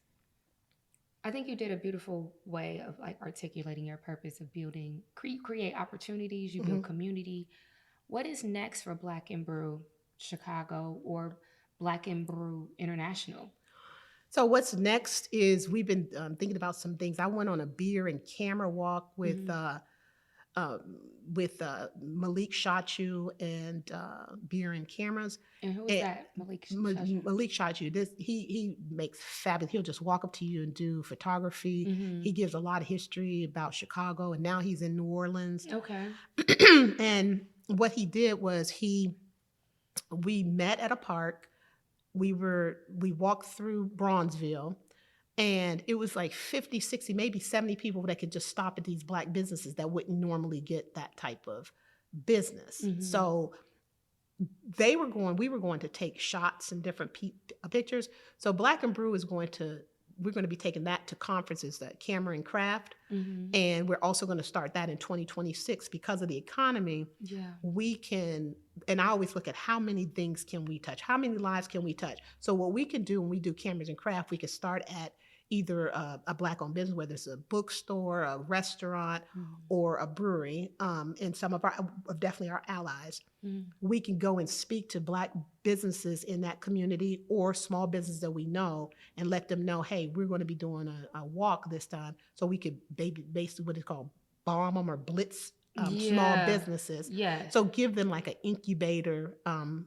I think you did a beautiful way of like articulating your purpose of building, create opportunities, you build community. What is next for Black and Brew Chicago or Black and Brew International?
So what's next is we've been thinking about some things. I went on a beer and camera walk with Malik Shachu and Beer and Cameras.
And who is that? Malik
Shachu. He makes fabulous. He'll just walk up to you and do photography. He gives a lot of history about Chicago, and now he's in New Orleans.
Okay.
And what he did was we met at a park. We walked through Bronzeville, and it was like 50, 60, maybe 70 people that could just stop at these Black businesses that wouldn't normally get that type of business. So we were going to take shots and different pictures. So Black and Brew we're going to be taking that to conferences, that Camera and Craft. And we're also going to start that in 2026 because of the economy.
Yeah.
We can, and I always look at how many things can we touch? How many lives can we touch? So what we can do when we do Cameras and Craft, we can start at either a Black-owned business, whether it's a bookstore, a restaurant, or a brewery, and some of definitely our allies. We can go and speak to Black businesses in that community or small businesses that we know and let them know, hey, we're going to be doing a walk this time. So we could basically what is called bomb them or blitz small businesses.
Yeah.
So give them like an incubator and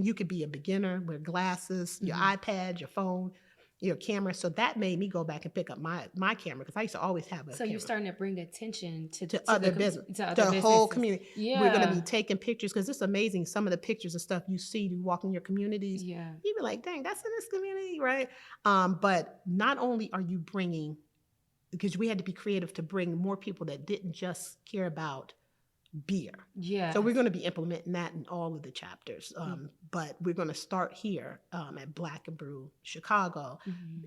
you could be a beginner with glasses, your iPad, your phone, your camera. So that made me go back and pick up my camera because I used to always have a camera.
You're starting to bring attention to
other business, to the whole community.
Yeah.
We're going to be taking pictures because it's amazing. Some of the pictures and stuff you see, you walk in your communities.
Yeah.
You be like, dang, that's in this community, right? But not only are you bringing, because we had to be creative to bring more people that didn't just care about beer.
Yeah.
So we're going to be implementing that in all of the chapters. But we're going to start here at Black and Brew Chicago.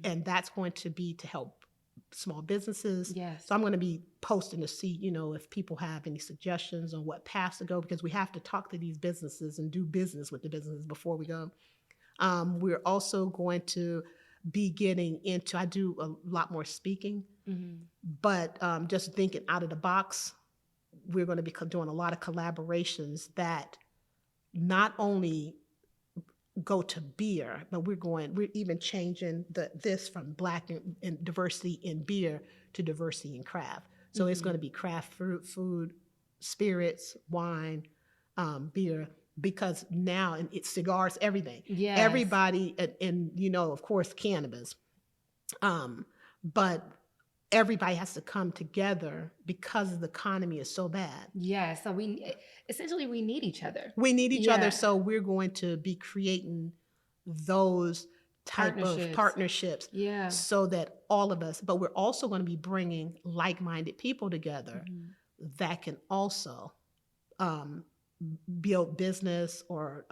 And that's going to be to help small businesses.
Yes.
So I'm going to be posting to see, if people have any suggestions on what paths to go, because we have to talk to these businesses and do business with the businesses before we go. We're also going to be getting into, I do a lot more speaking, but just thinking out of the box, we're going to be doing a lot of collaborations that not only go to beer, but we're even changing this from Black and diversity in beer to diversity in craft. So it's going to be craft food, spirits, wine, beer, because now, and it's cigars, everything.
Yes.
Everybody, and of course, cannabis. But everybody has to come together because the economy is so bad.
Yeah, so we need each other.
We need each other, so we're going to be creating those type of partnerships, so that all of us, but we're also going to be bringing like-minded people together that can also build business or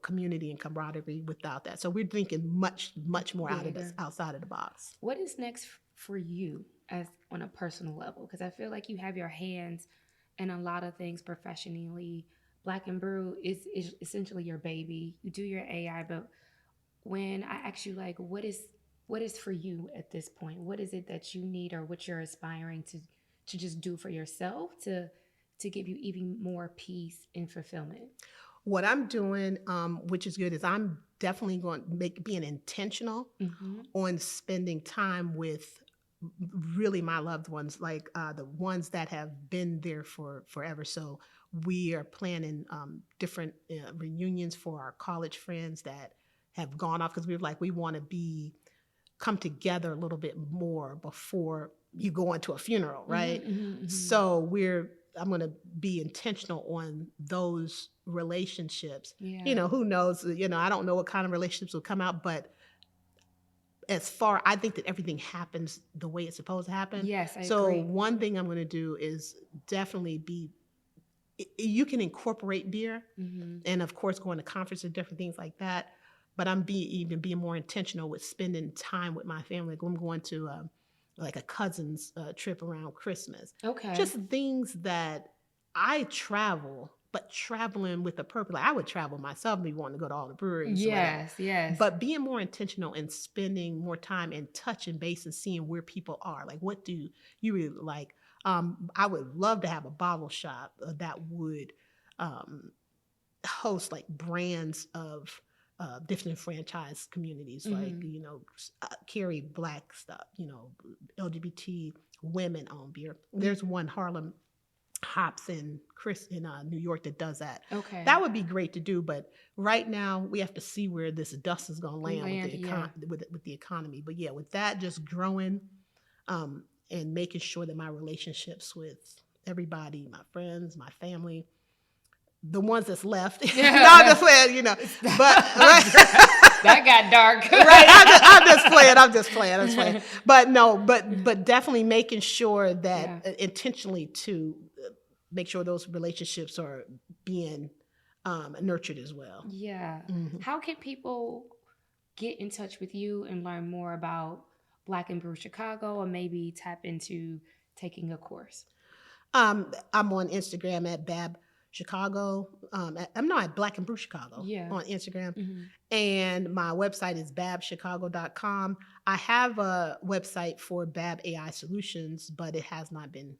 community and camaraderie without that. So we're thinking much more outside of the box.
What is next for you as on a personal level? Because I feel like you have your hands in a lot of things professionally. Black and Brew is essentially your baby. You do your AI, but when I ask you, like, what is for you at this point? What is it that you need, or what you're aspiring to just do for yourself to give you even more peace and fulfillment?
What I'm doing, which is good, is I'm definitely going to being intentional on spending time with really my loved ones, like the ones that have been there for forever. So we are planning different reunions for our college friends that have gone off, because we want to come together a little bit more before you go into a funeral, right? So I'm going to be intentional on those relationships. Who knows? I don't know what kind of relationships will come out, but I think that everything happens the way it's supposed to happen.
Yes, I agree.
So one thing I'm going to do is definitely you can incorporate beer, and of course going to conferences, different things like that. But I'm being more intentional with spending time with my family. I'm going to like a cousin's trip around Christmas.
Okay.
Just things that I travel, but traveling with a purpose. Like I would travel myself, be wanting to go to all the breweries.
Yes.
But being more intentional and spending more time and touching base and seeing where people are. Like, what do you really like? I would love to have a bottle shop that would host like brands of different franchise communities, like carry Black stuff, LGBT women own beer. There's one, Harlem Hops in New York, that does that.
Okay,
that would be great to do, but right now we have to see where this dust is going to land with the economy. But yeah, with that, just growing and making sure that my relationships with everybody, my friends, my family, the ones that's left. No, I'm just playing, but
that got dark.
Right. I'm just playing. But no, but definitely making sure that intentionally to make sure those relationships are being nurtured as well.
Yeah. How can people get in touch with you and learn more about Black and Brew Chicago, or maybe tap into taking a course?
I'm on Instagram at Bab Chicago. I'm not at Black and Brew Chicago on Instagram. And my website is babchicago.com. I have a website for Bab AI Solutions, but it has not been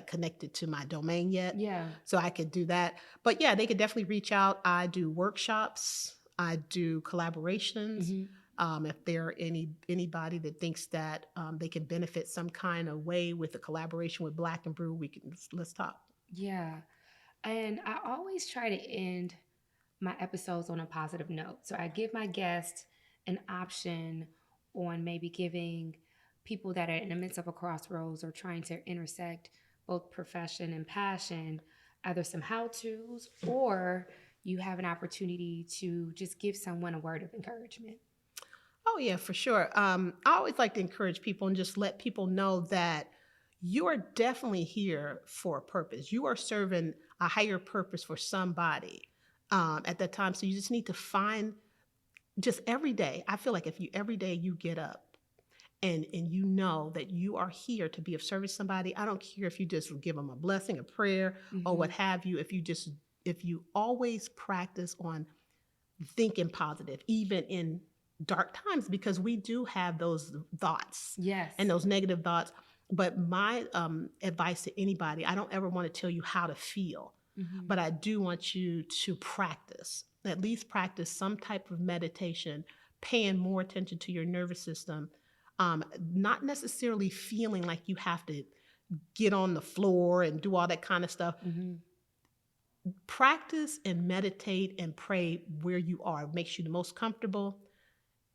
connected to my domain yet.
Yeah.
So I could do that. But yeah, they could definitely reach out. I do workshops. I do collaborations. If there anybody that thinks that they can benefit some kind of way with a collaboration with Black and Brew, let's talk.
Yeah. And I always try to end my episodes on a positive note. So I give my guests an option on maybe giving people that are in the midst of a crossroads or trying to intersect both profession and passion, either some how-tos, or you have an opportunity to just give someone a word of encouragement.
Oh, yeah, for sure. I always like to encourage people and just let people know that you are definitely here for a purpose. You are serving a higher purpose for somebody at that time. So you just need to find just every day. I feel like every day you get up and you know that you are here to be of service to somebody. I don't care if you just give them a blessing, a prayer, or what have you. If you always practice on thinking positive, even in dark times, because we do have those thoughts,
yes,
and those negative thoughts. But my advice to anybody, I don't ever want to tell you how to feel, but I do want you to practice, at least practice some type of meditation, paying more attention to your nervous system, not necessarily feeling like you have to get on the floor and do all that kind of stuff. Practice and meditate and pray where you are. It makes you the most comfortable,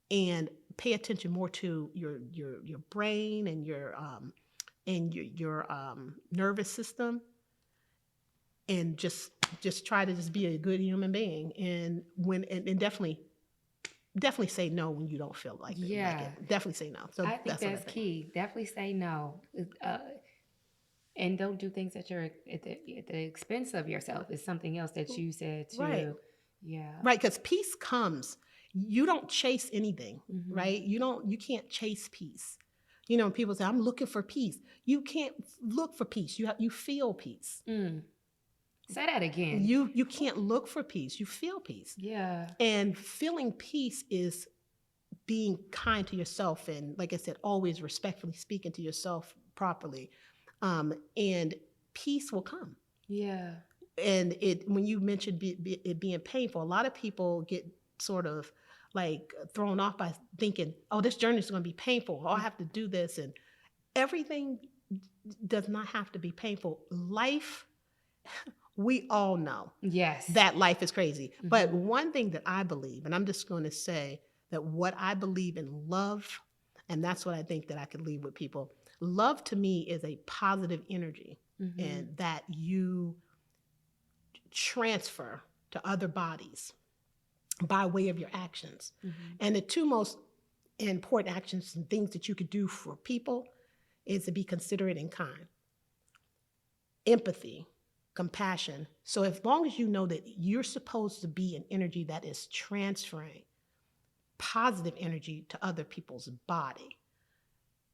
and pay attention more to your brain and your nervous system, and just try to just be a good human being. And definitely say no when you don't feel like it. Definitely say no. So
I think that's key. Definitely say no. And don't do things that you're at the expense of yourself. Is something else that you said too.
Right.
Yeah.
Right, because peace comes. You don't chase anything, right? You can't chase peace. You know, people say, I'm looking for peace. You can't look for peace. You feel peace.
Say that again.
You can't look for peace. You feel peace.
Yeah.
And feeling peace is being kind to yourself, and like I said, always respectfully speaking to yourself properly. And peace will come.
Yeah.
And when you mentioned it being painful, a lot of people get sort of like thrown off by thinking, oh, this journey is going to be painful. Oh, I have to do this. And everything does not have to be painful. Life, we all know that life is crazy. But one thing that I believe, and I'm just going to say that what I believe in love, and that's what I think that I could leave with people. Love to me is a positive energy, and that you transfer to other bodies by way of your actions. And the two most important actions and things that you could do for people is to be considerate and kind. Empathy, compassion. So as long as you know that you're supposed to be an energy that is transferring positive energy to other people's body,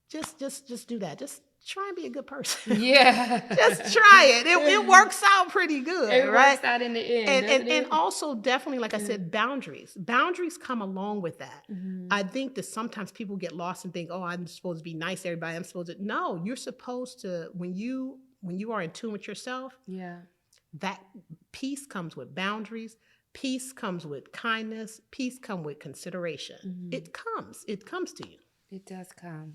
just do that. Just try and be a good person.
Yeah.
Just try it. It works out pretty good.
It
right?
works out in the end.
And also definitely, like I said, boundaries. Boundaries come along with that. I think that sometimes people get lost and think, oh, I'm supposed to be nice to everybody. I'm supposed to. No, you're supposed to, when you are in tune with yourself, that peace comes with boundaries. Peace comes with kindness. Peace comes with consideration. It comes to you.
It does come.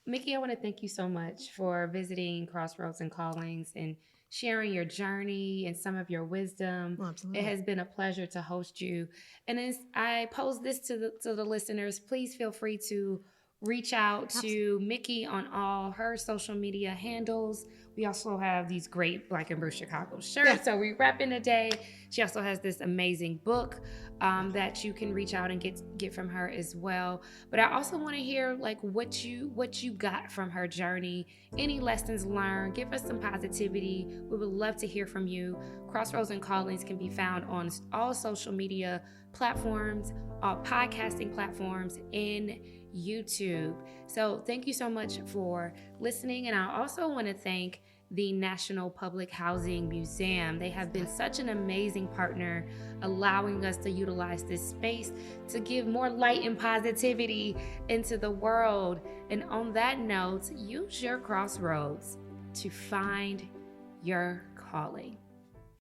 Mickey, I want to thank you so much for visiting Crossroads and Callings and sharing your journey and some of your wisdom.
Oh, absolutely.
It has been a pleasure to host you. And as I pose this to the listeners, please feel free to reach out to Mickey on all her social media handles. We also have these great Black and Brew Chicago shirts. So we rep in a day. She also has this amazing book that you can reach out and get from her as well. But I also want to hear like what you got from her journey, any lessons learned. Give us some positivity. We would love to hear from you. Crossroads and Callings can be found on all social media platforms, all podcasting platforms, and YouTube. So thank you so much for listening. And I also want to thank the National Public Housing Museum. They have been such an amazing partner, allowing us to utilize this space to give more light and positivity into the world. And on that note, use your crossroads to find your calling.